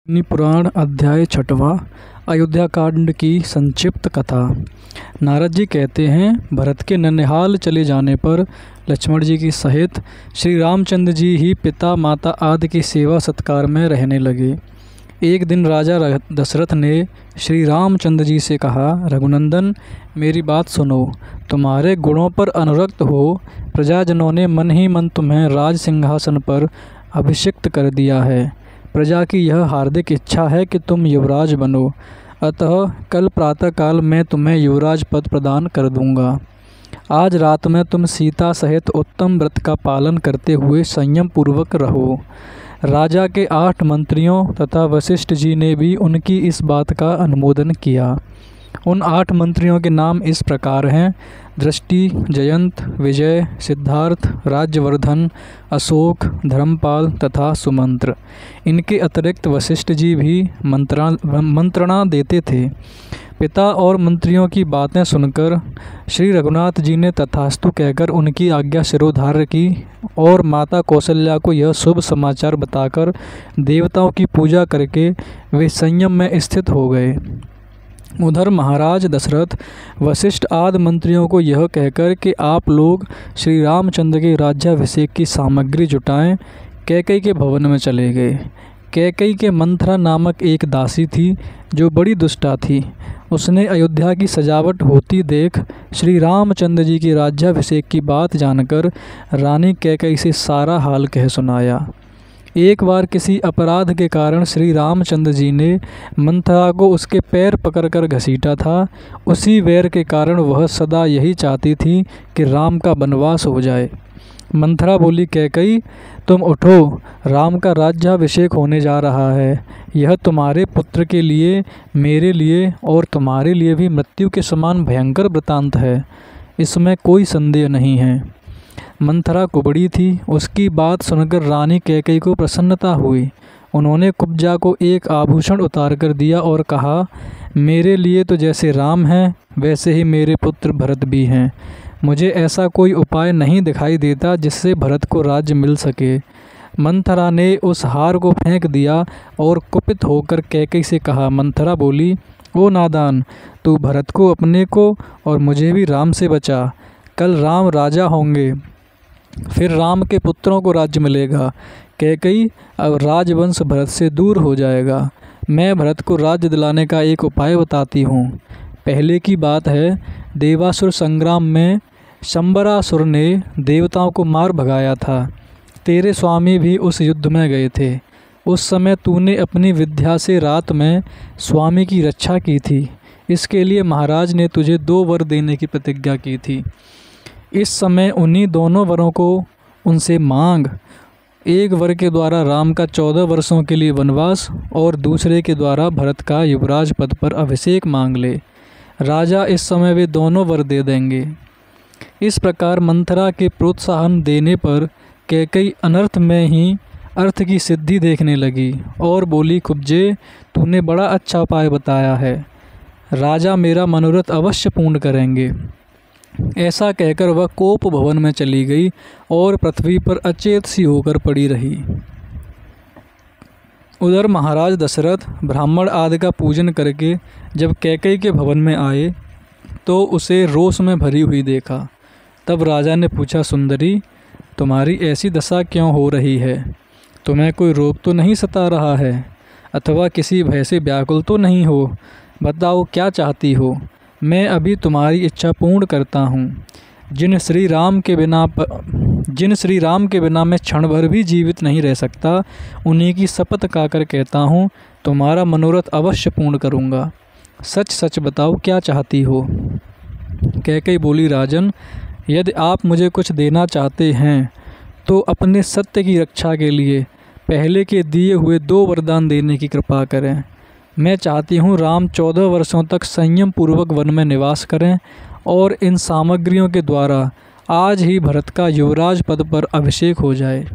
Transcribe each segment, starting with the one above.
अग्नि पुराण अध्याय 6वां अयोध्या कांड की संक्षिप्त कथा। नारद जी कहते हैं, भरत के ननिहाल चले जाने पर लक्ष्मण जी की सहित श्री रामचंद्र जी ही पिता माता आदि की सेवा सत्कार में रहने लगे। एक दिन राजा दशरथ ने श्री रामचंद्र जी से कहा, रघुनंदन मेरी बात सुनो। तुम्हारे गुणों पर अनुरक्त हो प्रजाजनों ने मन ही मन तुम्हें राज सिंहासन पर अभिषिक्त कर दिया है। प्रजा की यह हार्दिक इच्छा है कि तुम युवराज बनो, अतः कल प्रातःकाल मैं तुम्हें युवराज पद प्रदान कर दूंगा। आज रात में तुम सीता सहित उत्तम व्रत का पालन करते हुए संयम पूर्वक रहो। राजा के 8 मंत्रियों तथा वशिष्ठ जी ने भी उनकी इस बात का अनुमोदन किया। उन 8 मंत्रियों के नाम इस प्रकार हैं: दृष्टि, जयंत, विजय, सिद्धार्थ, राज्यवर्धन, अशोक, धर्मपाल तथा सुमंत्र। इनके अतिरिक्त वशिष्ठ जी भी मंत्रणा देते थे। पिता और मंत्रियों की बातें सुनकर श्री रघुनाथ जी ने तथास्तु कहकर उनकी आज्ञा शिरोधार्य की और माता कौशल्या को यह शुभ समाचार बताकर देवताओं की पूजा करके वे संयम में स्थित हो गए। उधर महाराज दशरथ वशिष्ठ आदि मंत्रियों को यह कहकर कि आप लोग श्री रामचंद्र के राज्याभिषेक की सामग्री जुटाएं, कैकई के भवन में चले गए। कैकई के मंथरा नामक एक दासी थी जो बड़ी दुष्टा थी। उसने अयोध्या की सजावट होती देख श्री रामचंद्र जी के राज्याभिषेक की बात जानकर रानी कैकई से सारा हाल कह सुनाया। एक बार किसी अपराध के कारण श्री रामचंद्र जी ने मंथरा को उसके पैर पकड़कर घसीटा था। उसी वैर के कारण वह सदा यही चाहती थी कि राम का वनवास हो जाए। मंथरा बोली, कैकई तुम उठो, राम का राज्याभिषेक होने जा रहा है। यह तुम्हारे पुत्र के लिए, मेरे लिए और तुम्हारे लिए भी मृत्यु के समान भयंकर वृतांत है, इसमें कोई संदेह नहीं है। मंथरा कुबड़ी थी। उसकी बात सुनकर रानी कैकई को प्रसन्नता हुई। उन्होंने कुब्जा को एक आभूषण उतार कर दिया और कहा, मेरे लिए तो जैसे राम हैं वैसे ही मेरे पुत्र भरत भी हैं। मुझे ऐसा कोई उपाय नहीं दिखाई देता जिससे भरत को राज्य मिल सके। मंथरा ने उस हार को फेंक दिया और कुपित होकर कैकई से कहा। मंथरा बोली, ओ नादान, तू भरत को, अपने को और मुझे भी राम से बचा। कल राम राजा होंगे, फिर राम के पुत्रों को राज्य मिलेगा। कैकई, अब राजवंश भरत से दूर हो जाएगा। मैं भरत को राज्य दिलाने का एक उपाय बताती हूँ। पहले की बात है, देवासुर संग्राम में शंबरासुर ने देवताओं को मार भगाया था। तेरे स्वामी भी उस युद्ध में गए थे। उस समय तूने अपनी विद्या से रात में स्वामी की रक्षा की थी। इसके लिए महाराज ने तुझे 2 वर देने की प्रतिज्ञा की थी। इस समय उन्हीं दोनों वरों को उनसे मांग। एक वर के द्वारा राम का 14 वर्षों के लिए वनवास और दूसरे के द्वारा भरत का युवराज पद पर अभिषेक मांग ले। राजा इस समय वे दोनों वर दे देंगे। इस प्रकार मंथरा के प्रोत्साहन देने पर कैकई अनर्थ में ही अर्थ की सिद्धि देखने लगी और बोली, कुब्जे तूने बड़ा अच्छा उपाय बताया है। राजा मेरा मनोरथ अवश्य पूर्ण करेंगे। ऐसा कहकर वह कोप भवन में चली गई और पृथ्वी पर अचेत सी होकर पड़ी रही। उधर महाराज दशरथ ब्राह्मण आदि का पूजन करके जब कैकई के भवन में आए तो उसे रोष में भरी हुई देखा। तब राजा ने पूछा, सुंदरी तुम्हारी ऐसी दशा क्यों हो रही है? तुम्हें कोई रोग तो नहीं सता रहा है अथवा किसी भय से व्याकुल तो नहीं हो? बताओ क्या चाहती हो? मैं अभी तुम्हारी इच्छा पूर्ण करता हूँ। जिन श्री राम के बिना मैं क्षण भर भी जीवित नहीं रह सकता, उन्हीं की शपथ खाकर कहता हूँ तुम्हारा मनोरथ अवश्य पूर्ण करूँगा। सच सच बताओ क्या चाहती हो? कैकई बोली, राजन यदि आप मुझे कुछ देना चाहते हैं तो अपने सत्य की रक्षा के लिए पहले के दिए हुए 2 वरदान देने की कृपा करें। मैं चाहती हूँ राम 14 वर्षों तक संयम पूर्वक वन में निवास करें और इन सामग्रियों के द्वारा आज ही भरत का युवराज पद पर अभिषेक हो जाए।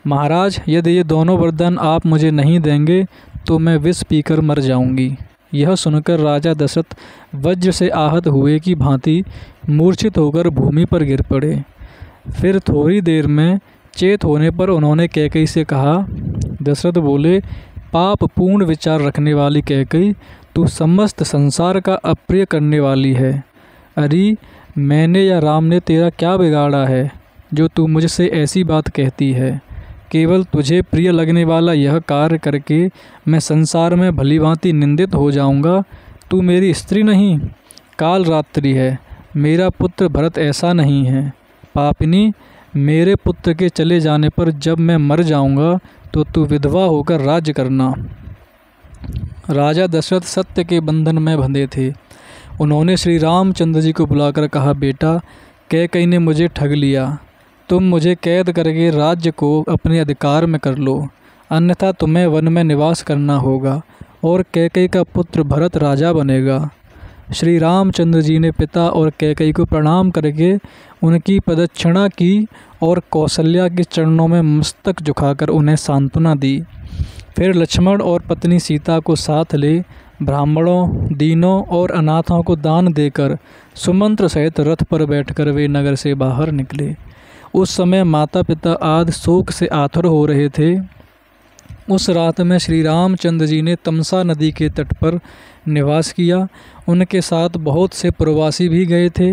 महाराज यदि ये दोनों वरदान आप मुझे नहीं देंगे तो मैं विष पीकर मर जाऊंगी। यह सुनकर राजा दशरथ वज्र से आहत हुए की भांति मूर्छित होकर भूमि पर गिर पड़े। फिर थोड़ी देर में चेत होने पर उन्होंने कैकई से कहा। दशरथ बोले, पाप पूर्ण विचार रखने वाली कैकई, तू समस्त संसार का अप्रिय करने वाली है। अरे मैंने या राम ने तेरा क्या बिगाड़ा है जो तू मुझसे ऐसी बात कहती है। केवल तुझे प्रिय लगने वाला यह कार्य करके मैं संसार में भली भांति निंदित हो जाऊंगा। तू मेरी स्त्री नहीं, काल रात्रि है। मेरा पुत्र भरत ऐसा नहीं है। पापिनी, मेरे पुत्र के चले जाने पर जब मैं मर जाऊंगा तो तू विधवा होकर राज्य करना। राजा दशरथ सत्य के बंधन में बंधे थे। उन्होंने श्री रामचंद्र जी को बुलाकर कहा, बेटा, कैकई ने मुझे ठग लिया। तुम मुझे कैद करके राज्य को अपने अधिकार में कर लो, अन्यथा तुम्हें वन में निवास करना होगा और कैकई का पुत्र भरत राजा बनेगा। श्री रामचंद्र जी ने पिता और कैकई को प्रणाम करके उनकी प्रदक्षिणा की और कौशल्या के चरणों में मस्तक झुकाकर उन्हें सांत्वना दी। फिर लक्ष्मण और पत्नी सीता को साथ ले ब्राह्मणों, दीनों और अनाथों को दान देकर सुमंत्र सहित रथ पर बैठकर वे नगर से बाहर निकले। उस समय माता पिता आदि शोक से आतुर हो रहे थे। उस रात में श्री रामचंद्र जी ने तमसा नदी के तट पर निवास किया। उनके साथ बहुत से प्रवासी भी गए थे।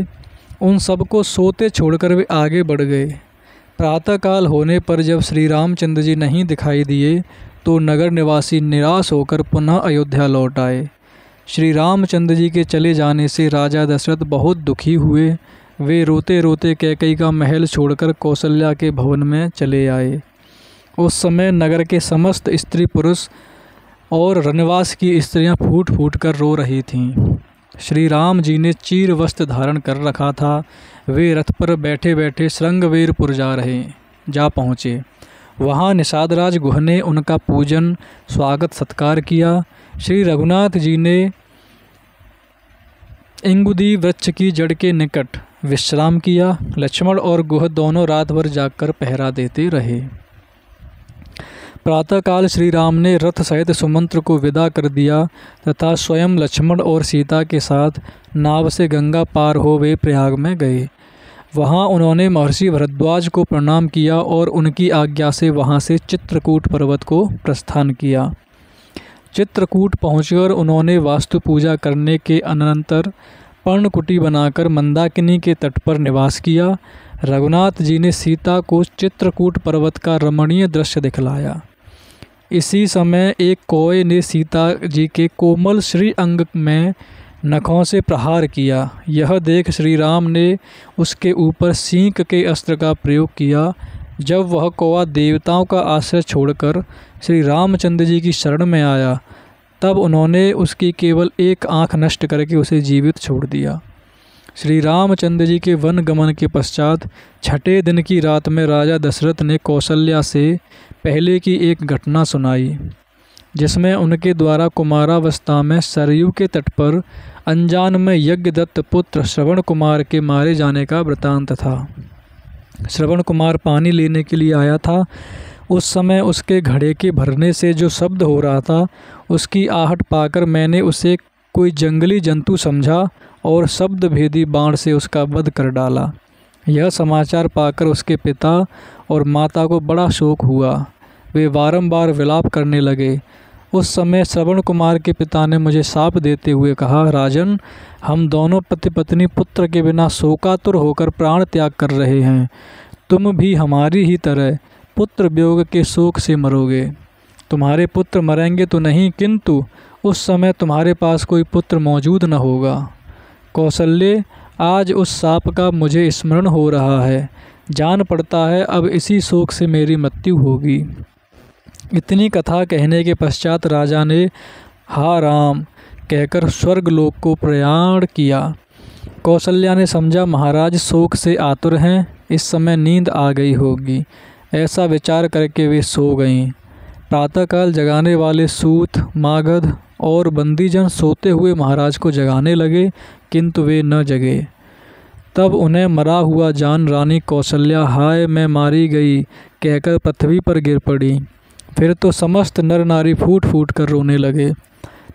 उन सबको सोते छोड़कर वे आगे बढ़ गए। प्रातःकाल होने पर जब श्री रामचंद्र जी नहीं दिखाई दिए तो नगर निवासी निराश होकर पुनः अयोध्या लौट आए। श्री रामचंद्र जी के चले जाने से राजा दशरथ बहुत दुखी हुए। वे रोते रोते कैकई का महल छोड़कर कौशल्या के भवन में चले आए। उस समय नगर के समस्त स्त्री पुरुष और रनवास की स्त्रियां फूट फूट कर रो रही थीं। श्री राम जी ने चीर वस्त्र धारण कर रखा था। वे रथ पर बैठे बैठे श्रृंगवेरपुर जा पहुँचे। वहाँ निषादराज गुह ने उनका पूजन स्वागत सत्कार किया। श्री रघुनाथ जी ने इंगुदी वृक्ष की जड़ के निकट विश्राम किया। लक्ष्मण और गुह दोनों रात भर जागकर पहरा देते रहे। प्रातःकाल श्री राम ने रथ सहित सुमंत्र को विदा कर दिया तथा स्वयं लक्ष्मण और सीता के साथ नाव से गंगा पार हो वे प्रयाग में गए। वहाँ उन्होंने महर्षि भरद्वाज को प्रणाम किया और उनकी आज्ञा से वहाँ से चित्रकूट पर्वत को प्रस्थान किया। चित्रकूट पहुँचकर उन्होंने वास्तु पूजा करने के अनंतर पर्णकुटी बनाकर मंदाकिनी के तट पर निवास किया। रघुनाथ जी ने सीता को चित्रकूट पर्वत का रमणीय दृश्य दिखलाया। इसी समय एक कौए ने सीता जी के कोमल श्री अंग में नखों से प्रहार किया। यह देख श्री राम ने उसके ऊपर सींक के अस्त्र का प्रयोग किया। जब वह कौआ देवताओं का आश्रय छोड़कर श्री रामचंद्र जी की शरण में आया तब उन्होंने उसकी केवल एक आँख नष्ट करके उसे जीवित छोड़ दिया। श्री रामचंद्र जी के वन गमन के पश्चात छठे दिन की रात में राजा दशरथ ने कौशल्या से पहले की एक घटना सुनाई, जिसमें उनके द्वारा कुमारावस्था में सरयू के तट पर अनजान में यज्ञदत्त पुत्र श्रवण कुमार के मारे जाने का वृतांत था। श्रवण कुमार पानी लेने के लिए आया था। उस समय उसके घड़े के भरने से जो शब्द हो रहा था उसकी आहट पाकर मैंने उसे कोई जंगली जंतु समझा और शब्द भेदी बाण से उसका वध कर डाला। यह समाचार पाकर उसके पिता और माता को बड़ा शोक हुआ। वे बारंबार विलाप करने लगे। उस समय श्रवण कुमार के पिता ने मुझे शाप देते हुए कहा, राजन, हम दोनों पति पत्नी पुत्र के बिना शोकातुर होकर प्राण त्याग कर रहे हैं। तुम भी हमारी ही तरह पुत्र वियोग के शोक से मरोगे। तुम्हारे पुत्र मरेंगे तो नहीं, किंतु उस समय तुम्हारे पास कोई पुत्र मौजूद न होगा। कौशल्य, आज उस शाप का मुझे स्मरण हो रहा है। जान पड़ता है अब इसी शोक से मेरी मृत्यु होगी। इतनी कथा कहने के पश्चात राजा ने हा राम कहकर स्वर्गलोक को प्रयाण किया। कौशल्या ने समझा महाराज शोक से आतुर हैं, इस समय नींद आ गई होगी। ऐसा विचार करके वे सो गईं। प्रातःकाल जगाने वाले सूत, मागध और बंदीजन सोते हुए महाराज को जगाने लगे, किंतु वे न जगे। तब उन्हें मरा हुआ जान रानी कौशल्या हाय मैं मारी गई कहकर पृथ्वी पर गिर पड़ी। फिर तो समस्त नर नारी फूट फूट कर रोने लगे।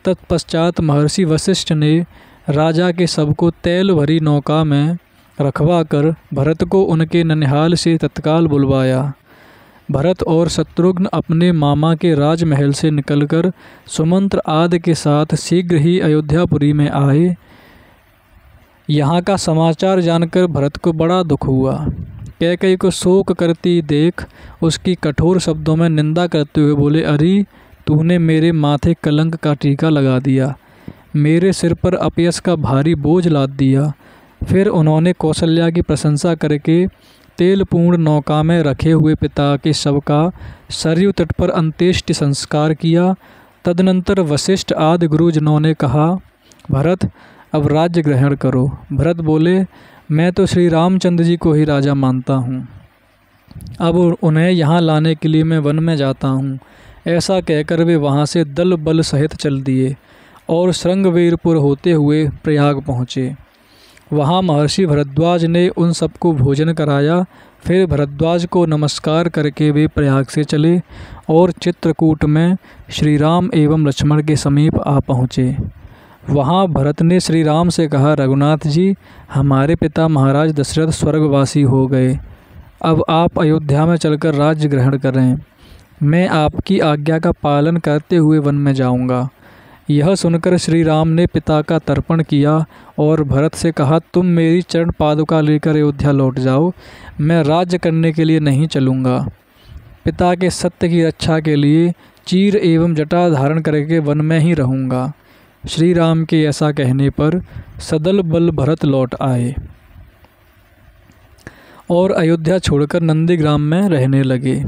तत्पश्चात महर्षि वशिष्ठ ने राजा के सबको तैल भरी नौका में रखवा कर भरत को उनके ननिहाल से तत्काल बुलवाया। भरत और शत्रुघ्न अपने मामा के राजमहल से निकलकर सुमंत्र आदि के साथ शीघ्र ही अयोध्यापुरी में आए। यहाँ का समाचार जानकर भरत को बड़ा दुख हुआ। कैकेयी को शोक करती देख उसकी कठोर शब्दों में निंदा करते हुए बोले, अरे तूने मेरे माथे कलंक का टीका लगा दिया, मेरे सिर पर अपयश का भारी बोझ लाद दिया। फिर उन्होंने कौशल्या की प्रशंसा करके तेलपूर्ण नौका में रखे हुए पिता के शव का सरयू तट पर अंत्येष्टि संस्कार किया। तदनंतर वशिष्ठ आदि गुरुजनों ने कहा, भरत अब राज्य ग्रहण करो। भरत बोले, मैं तो श्री रामचंद्र जी को ही राजा मानता हूँ, अब उन्हें यहाँ लाने के लिए मैं वन में जाता हूँ। ऐसा कहकर वे वहाँ से दल बल सहित चल दिए और श्रृंगवीरपुर होते हुए प्रयाग पहुँचे। वहाँ महर्षि भरद्वाज ने उन सबको भोजन कराया। फिर भरद्वाज को नमस्कार करके वे प्रयाग से चले और चित्रकूट में श्री राम एवं लक्ष्मण के समीप आ पहुँचे। वहाँ भरत ने श्री राम से कहा, रघुनाथ जी, हमारे पिता महाराज दशरथ स्वर्गवासी हो गए, अब आप अयोध्या में चलकर राज्य ग्रहण करें। मैं आपकी आज्ञा का पालन करते हुए वन में जाऊंगा। यह सुनकर श्री राम ने पिता का तर्पण किया और भरत से कहा, तुम मेरी चरण पादुका लेकर अयोध्या लौट जाओ, मैं राज्य करने के लिए नहीं चलूँगा। पिता के सत्य की रक्षा के लिए चीर एवं जटा धारण करके वन में ही रहूँगा। श्री राम के ऐसा कहने पर सदल बल भरत लौट आए और अयोध्या छोड़कर नंदीग्राम में रहने लगे।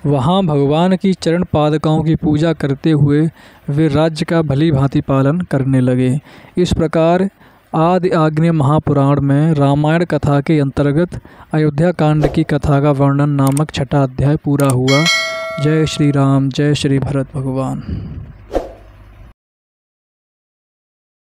वहाँ भगवान की चरण पादुकाओं की पूजा करते हुए वे राज्य का भली भांति पालन करने लगे। इस प्रकार आदि आग्नेय महापुराण में रामायण कथा के अंतर्गत अयोध्या कांड की कथा का वर्णन नामक छठा अध्याय पूरा हुआ। जय श्री राम, जय श्री भरत भगवान।